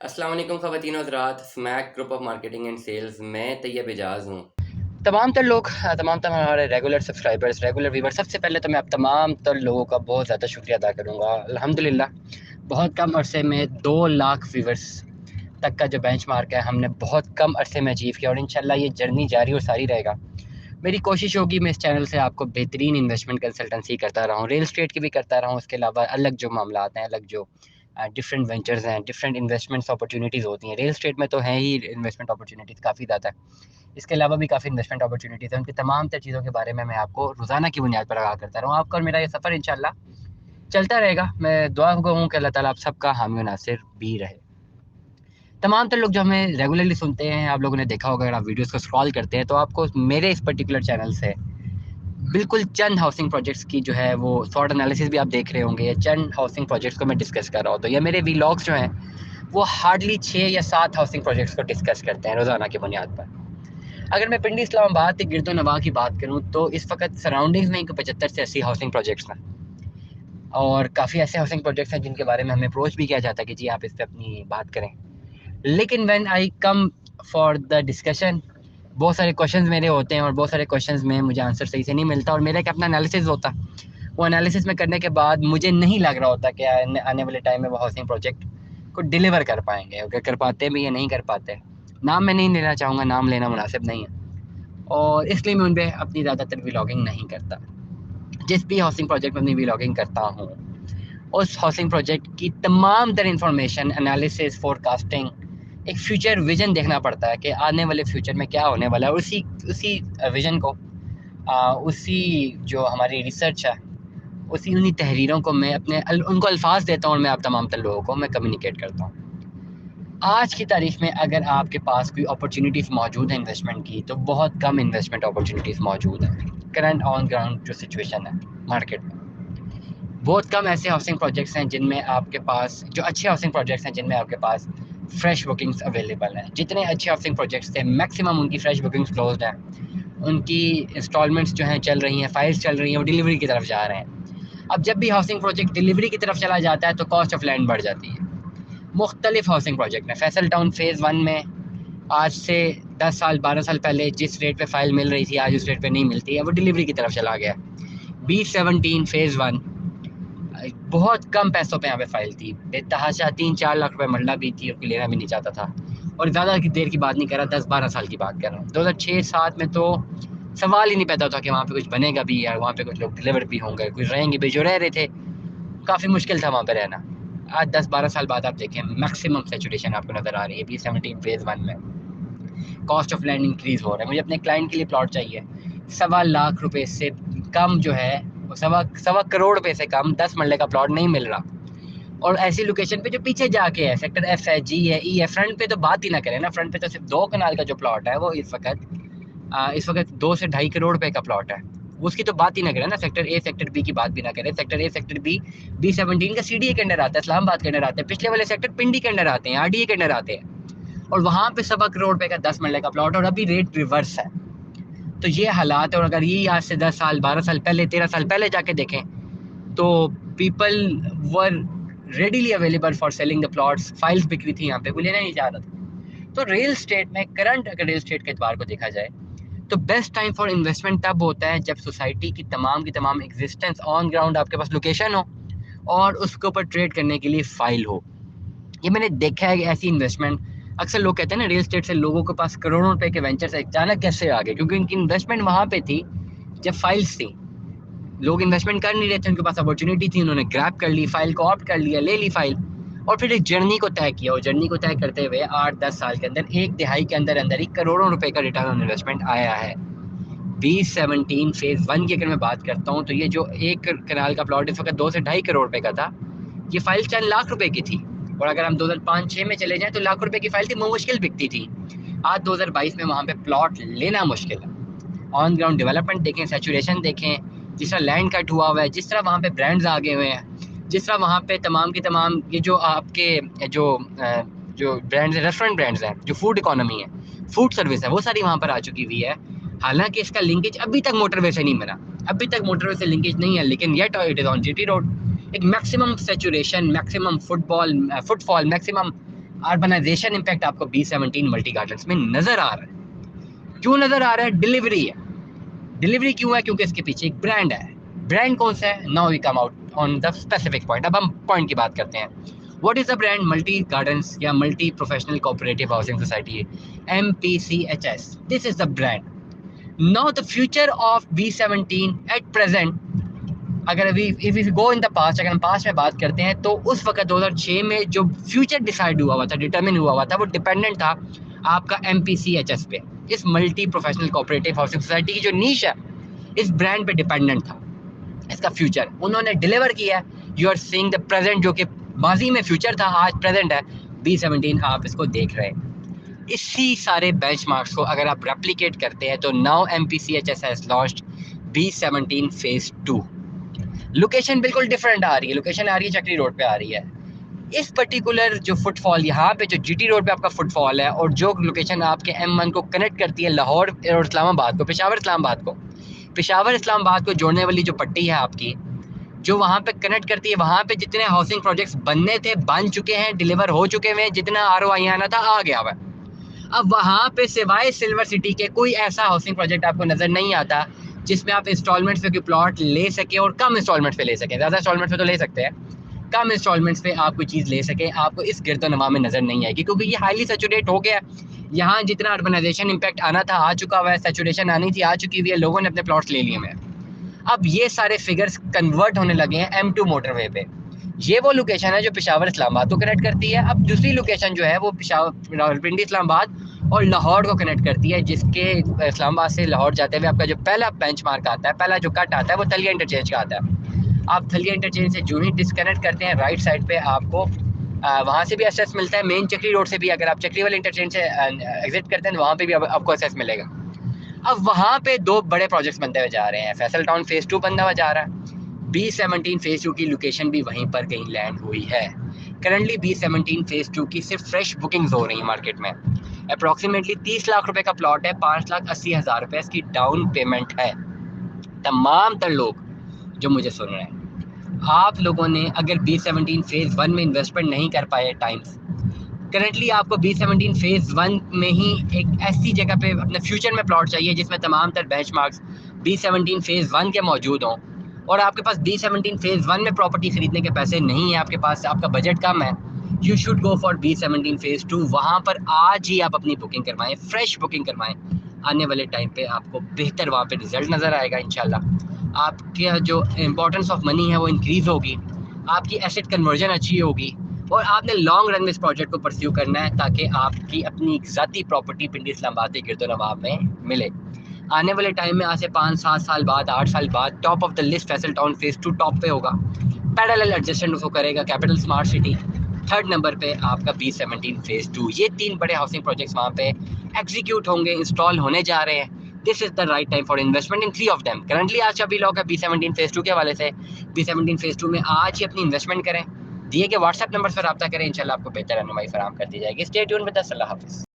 अस्सलाम वालेकुम ख़वातीन और हज़रात, SMAC group of marketing and sales में तैयब एजाज़ हूँ। तमाम तर हमारे रेगुलर सब्सक्राइबर्स, रेगुलर व्यूअर्स, सबसे पहले तो मैं आप तमाम तर लोगों का बहुत ज़्यादा शुक्रिया अदा करूँगा। अल्हम्दुलिल्लाह बहुत कम अरसे में 2 लाख व्यूअर्स तक का जो बेंचमार्क है, हमने बहुत कम अरसे में अचीव किया और इंशाल्लाह ये जर्नी जारी और सारी रहेगा। मेरी कोशिश होगी मैं इस चैनल से आपको बेहतरीन इन्वेस्टमेंट कंसल्टेंसी करता रहा हूँ, रियल एस्टेट की भी करता रहा हूँ, उसके अलावा अलग जो मामलात हैं, अलग जो डिफरेंट वेंचर्स हैं, डिफरेंट इन्वेस्टमेंट्स अपॉर्चुनिटीज़ होती हैं। रियल एस्टेट में तो है ही इन्वेस्टमेंट अपॉर्चुनिटीज़ काफ़ी ज़्यादा है। इसके अलावा भी काफ़ी इन्वेस्टमेंट अपॉर्चुनिटीज़ हैं, उनकी तमाम तर चीज़ों के बारे में मैं आपको रोज़ाना की बुनियाद पर आगाह करता रहूँ। आपका और मेरा ये सफ़र इंशाल्लाह चलता रहेगा। मैं दुआ गो हूँ कि अल्लाह ताला आप सबका हामी और नासिर भी रहे। तमाम तर लोग जो हमें रेगुलरली सुनते हैं, आप लोगों ने देखा होगा अगर आप वीडियोज़ को स्क्रॉल करते हैं, तो आपको मेरे इस पर्टिकुलर चैनल से बिल्कुल चंद हाउसिंग प्रोजेक्ट्स की जो है वो सॉर्ट एनालिसिस भी आप देख रहे होंगे, या चंद हाउसिंग प्रोजेक्ट्स को मैं डिस्कस कर रहा हूँ। तो ये मेरे व्लॉग्स जो हैं, वो हार्डली 6 या 7 हाउसिंग प्रोजेक्ट्स को डिस्कस करते हैं रोज़ाना की बुनियाद पर। अगर मैं पिंडी इस्लामाबाद के गिरदो नवाह की बात करूँ, तो इस वक्त सराउंडिंग्स में 75 से 80 हाउसिंग प्रोजेक्ट्स हैं और काफ़ी ऐसे हाउसिंग प्रोजेक्ट्स हैं जिनके बारे में हमें अप्रोच भी किया जाता है कि जी आप इस पे अपनी बात करें। लेकिन when I come for the discussion, बहुत सारे क्वेश्चंस मेरे होते हैं और बहुत सारे क्वेश्चंस में मुझे आंसर सही से नहीं मिलता और मेरा एक अपना एनालिसिस होता। वो एनालिसिस में करने के बाद मुझे नहीं लग रहा होता कि आने वाले टाइम में वो हाउसिंग प्रोजेक्ट को डिलीवर कर पाएंगे। अगर कर पाते भी या नहीं कर पाते, नाम मैं नहीं लेना चाहूँगा, नाम लेना मुनासिब नहीं है और इसलिए मैं उन पे अपनी ज़्यादातर व्लॉगिंग नहीं करता। जिस भी हाउसिंग प्रोजेक्ट में अपनी व्लॉगिंग करता हूँ, उस हाउसिंग प्रोजेक्ट की तमाम तर इन्फॉर्मेशन, एनालिसिस, फोरकास्टिंग, एक फ्यूचर विजन देखना पड़ता है कि आने वाले फ्यूचर में क्या होने वाला है और उसी उसी विजन को उसी जो हमारी रिसर्च है, उसी उन्हीं तहरीरों को मैं अपने उनको अल्फाज देता हूँ और मैं आप तमाम तर लोगों को मैं कम्युनिकेट करता हूँ। आज की तारीख में अगर आपके पास कोई अपॉर्चुनिटीज़ मौजूद है इन्वेस्टमेंट की, तो बहुत कम इन्वेस्टमेंट अपॉर्चुनिटीज़ मौजूद हैं। करंट ऑन ग्राउंड जो सिचुएशन है मार्केट में, बहुत कम ऐसे हाउसिंग प्रोजेक्ट्स हैं जिनमें आपके पास, जो अच्छे हाउसिंग प्रोजेक्ट्स हैं जिनमें आपके पास फ्रेश बुकिंग्स अवेलेबल हैं। जितने अच्छे हाउसिंग प्रोजेक्ट्स थे, मैक्सिमम उनकी फ्रेश बुकिंग्स क्लोज्ड हैं, उनकी इंस्टॉलमेंट्स जो हैं चल रही हैं, फाइल्स चल रही हैं, वो डिलीवरी की तरफ जा रहे हैं। अब जब भी हाउसिंग प्रोजेक्ट डिलीवरी की तरफ चला जाता है तो कॉस्ट ऑफ लैंड बढ़ जाती है। मुख्तलिफ हाउसिंग प्रोजेक्ट हैं। फैसल टाउन फ़ेज़ 1 में आज से 10 साल 12 साल पहले जिस रेट पे फाइल मिल रही थी, आज उस रेट पे नहीं मिलती है, वो डिलीवरी की तरफ चला गया। B17 फ़ेज़ 1 बहुत कम पैसों पे यहाँ पे फाइल थी, बेतहाशा 3-4 लाख रुपए मरला भी थी और कोई लेना भी नहीं चाहता था। और ज़्यादा की देर की बात नहीं कर रहा, 10-12 साल की बात कर रहा हूँ। 2006-7 में तो सवाल ही नहीं पैदा होता कि वहाँ पे कुछ बनेगा भी या वहाँ पे कुछ लोग डिलीवर भी होंगे, कुछ रहेंगे भी। जो रह रहे थे, काफ़ी मुश्किल था वहाँ पे रहना। आज 10-12 साल बाद आप देखें, मैक्सिमम सैचुरेशन आपको नज़र आ रही है B17 फ़ेज़ 1 में। कॉस्ट ऑफ लैंड इंक्रीज़ हो रहा है। मुझे अपने क्लाइंट के लिए प्लॉट चाहिए, 1.25 लाख रुपए से कम जो है, वो सवा सवा करोड़ रुपए से कम 10 मरले का प्लॉट नहीं मिल रहा। और ऐसी लोकेशन पे जो पीछे जाके है, सेक्टर F है, G है, E है, फ्रंट पे तो बात ही ना करें ना। फ्रंट पे तो सिर्फ 2 कनाल का जो प्लॉट है, वो इस वक्त 2 से ढाई करोड़ रुपए का प्लॉट है। उसकी तो बात ही ना करें ना। सेक्टर A, सेक्टर B की बात भी ना करें। Sector A, sector B, B17 का CDA के अंडर आता है, इस्लामाबाद के अंडर आते हैं। पिछले वाले सेक्टर पिंडी के अंडर आते हैं, RDA के अंडर आते हैं और वहाँ पे 1.25 करोड़ रुपए का 10 मरले का प्लॉट और अभी रेट रिवर्स है। तो ये हालात है। और अगर ये आज से 10 साल 12 साल पहले, 13 साल पहले जाके देखें, तो people were readily available for selling the plots. Files बिक रही थी यहाँ पे, कोई लेना नहीं चाह रहा था। तो रियल स्टेट में करंट, अगर रियल स्टेट के एतबार को देखा जाए, तो बेस्ट टाइम फॉर इन्वेस्टमेंट तब होता है जब सोसाइटी की तमाम एग्जिस्टेंस, ऑन ग्राउंड आपके पास लोकेशन हो और उसके ऊपर ट्रेड करने के लिए फाइल हो। ये मैंने देखा है कि ऐसी इन्वेस्टमेंट, अक्सर लोग कहते हैं ना, रियल एस्टेट से लोगों के पास करोड़ों रुपए के वेंचर्स अचानक कैसे आ गए, क्योंकि इनकी इन्वेस्टमेंट वहाँ पे थी जब फाइल्स थी। लोग इन्वेस्टमेंट कर नहीं रहे थे, उनके पास अपॉर्चुनिटी थी, उन्होंने ग्रैब कर ली, फाइल को ऑप्ट कर लिया, ले ली फाइल और फिर एक जर्नी को तय किया। और जर्नी को तय करते हुए 8-10 साल के अंदर, एक दिहाई के अंदर अंदर ही करोड़ों रुपए का रिटर्न ऑन इन्वेस्टमेंट आया है। B17 फ़ेज़ 1 की अगर मैं बात करता हूँ, तो ये जो एक कनाल का प्लॉट इस वक्त 2 से ढाई करोड़ रुपए का था, ये फाइल चंद लाख रुपए की थी। और अगर हम 2005-6 में चले जाएं तो लाख रुपए की फाइल थी, मुश्किल बिकती थी। आज 2022 में वहाँ पे प्लॉट लेना मुश्किल है। ऑन ग्राउंड डेवलपमेंट देखें, सैचुरेशन देखें, जिस तरह लैंड कट हुआ हुआ है, जिस तरह वहाँ पे ब्रांड्स आ गए हुए हैं, जिस तरह वहाँ पे तमाम की तमाम ये जो आपके जो ब्रांड्स हैं, रेस्टोरेंट ब्रांड्स हैं, जो फूड इकोनॉमी है, फूड सर्विस है, वो सारी वहाँ पर आ चुकी हुई है। हालांकि इसका लिंकेज अभी तक मोटरवे से नहीं बना, अभी तक मोटरवे से लिंकेज नहीं है, लेकिन yet it is on GT road. एक maximum saturation, maximum footfall, maximum urbanization impact आपको B17 मल्टी गार्डन्स में नजर आ रहा है। क्यों नजर आ रहा है? डिलीवरी है। डिलीवरी क्यों है? क्योंकि इसके पीछे एक ब्रांड है। ब्रांड कौन सा है? Now we come out on the specific point. अब हम पॉइंट की बात करते हैं। What is the brand? Multi gardens या multi professional cooperative housing society, MPCHS। This is the brand. Now the future of B17 at present, अगर अभी if you go in the past, अगर हम पास्ट में बात करते हैं तो उस वक्त 2006 में जो फ्यूचर डिसाइड हुआ था, डिटरमिन हुआ था, वो डिपेंडेंट था आपका MPCHS पे। इस multi professional cooperative housing society की जो नीश है इस ब्रांड पे डिपेंडेंट था। इसका फ्यूचर उन्होंने डिलीवर किया है। You are seeing the present, जो कि माजी में फ्यूचर था, आज प्रेजेंट है। B17 आप इसको देख रहे हैं। इसी सारे बेंचमार्क्स को अगर आप रेप्लिकेट करते हैं तो now MPCHS has launched B17 phase 2। Location बिल्कुल डिफरेंट आ रही है। लोकेशन आ रही है चक्री रोड पे आ रही है। इस पर्टिकुलर जो फुटफॉल यहाँ पे जो GT रोड पे आपका फुटफॉल है, और जो लोकेशन आपके M1 को कनेक्ट करती है लाहौर और इस्लामाबाद को, पेशावर इस्लामाबाद को जोड़ने वाली जो पट्टी है आपकी, जो वहाँ पे कनेक्ट करती है, वहाँ पे जितने हाउसिंग प्रोजेक्ट्स बनने थे बन चुके हैं, डिलीवर हो चुके हैं, जितना ROI आना था आ गया हुआ। अब वहाँ पे सिवाय सिल्वर सिटी के कोई ऐसा हाउसिंग प्रोजेक्ट आपको नज़र नहीं आता जिसमें आप इंस्टॉलमेंट्स पे कोई प्लॉट ले सके, और कम इंस्टॉलमेंट्स पे ले सकें। ज़्यादा इंस्टॉलमेंट्स पे तो ले सकते हैं, कम इंस्टॉलमेंट्स पे आप कोई चीज़ ले सके, आपको इस गिरदोनवा में नज़र नहीं आएगी, क्योंकि ये हाईली सैचुरेट हो गया। यहाँ जितना अर्बनाइजेशन इम्पैक्ट आना था आ चुका हुआ है, सैचुरेशन आनी थी आ चुकी हुई है, लोगों ने अपने प्लॉट्स ले लिए हैं। अब ये सारे फिगर्स कन्वर्ट होने लगे हैं M2 मोटरवे पे। ये वो लोकेशन है जो पेशावर इस्लामाबाद को कनेक्ट करती है। अब दूसरी लोकेशन जो है वो पेशावर, रावलपिंडी इस्लामाबाद और लाहौर को कनेक्ट करती है, जिसके इस्लामाबाद से लाहौर जाते हुए आपका जो पहला बेंचमार्क आता है, पहला जो कट आता है वो थलिया इंटरचेंज का आता है। आप थलिया इंटरचेंज से जो ही डिस्कनेक्ट करते हैं राइट साइड पे आपको वहाँ से भी एक्सेस मिलता है। मेन चक्री रोड से भी अगर आप चक्री वाले इंटरचेंज से एग्जिट करते हैं तो वहाँ पे भी आपको एक्सेस मिलेगा। अब वहाँ पे दो बड़े प्रोजेक्ट्स बनते हुए जा रहे हैं। फैसल टाउन फेज 2 बनता हुआ जा रहा है। B17 फेज 2 की लोकेशन भी वहीं पर कहीं लैंड हुई है। करंटली B17 फेज 2 की सिर्फ फ्रेश बुकिंग्स हो रही हैं मार्केट में। अप्रॉक्सीमेटली 30 लाख रुपए का प्लॉट है, 5,80,000 रुपए इसकी डाउन पेमेंट है। तमाम तर लोग जो मुझे सुन रहे हैं, आप लोगों ने अगर B17 फेज 1 में इन्वेस्टमेंट नहीं कर पाए टाइम्स, करंटली आपको B17 फेज 1 में ही एक ऐसी जगह पे अपने फ्यूचर में प्लॉट चाहिए जिसमें तमाम तर बेंचमार्क्स B17 फेज 1 के मौजूद हों, और आपके पास B17 फेज 1 में प्रॉपर्टी खरीदने के पैसे नहीं है, आपके पास आपका बजट कम है, you should go for B17 phase 2। वहाँ पर आज ही आप अपनी बुकिंग करवाएं, फ्रेश बुकिंग करवाएं। आने वाले टाइम पे आपको बेहतर वहाँ पे रिजल्ट नज़र आएगा इंशाल्लाह। आपके जो इम्पोर्टेंस ऑफ मनी है वो इंक्रीज़ होगी, आपकी एसेट कन्वर्जन अच्छी होगी, और आपने लॉन्ग रन में इस प्रोजेक्ट को परस्यू करना है ताकि आपकी अपनी ज़ाती प्रॉपर्टी पिंडी इस्लामाबाद के गिरदोनवाब में मिले। आने वाले टाइम में आज से 5-7 साल बाद, 8 साल बाद top of the list Faisal town phase 2 top पे होगा। पैरेलल एडजस्टमेंट उसको करेगा capital smart city. Third number पे आपका B17 फेज 2। ये 3 बड़े हाउसिंग प्रोजेक्ट्स वहाँ पे एग्जीक्यूट होंगे, इंस्टॉल होने जा रहे हैं। This is the right time for investment in 3 of them. Currently आज सभी लोग B17 फेज 2 के हवाले से B17 फेज 2 में आज ही अपनी इन्वेस्टमेंट करें। दिए के व्हाट्सएप नंबर पर रब्ता करें, इंशाल्लाह आपको बेहतर रहनुमाई फराहम कर दी जाएगी। Stay tune with us. Allah हाफिज़।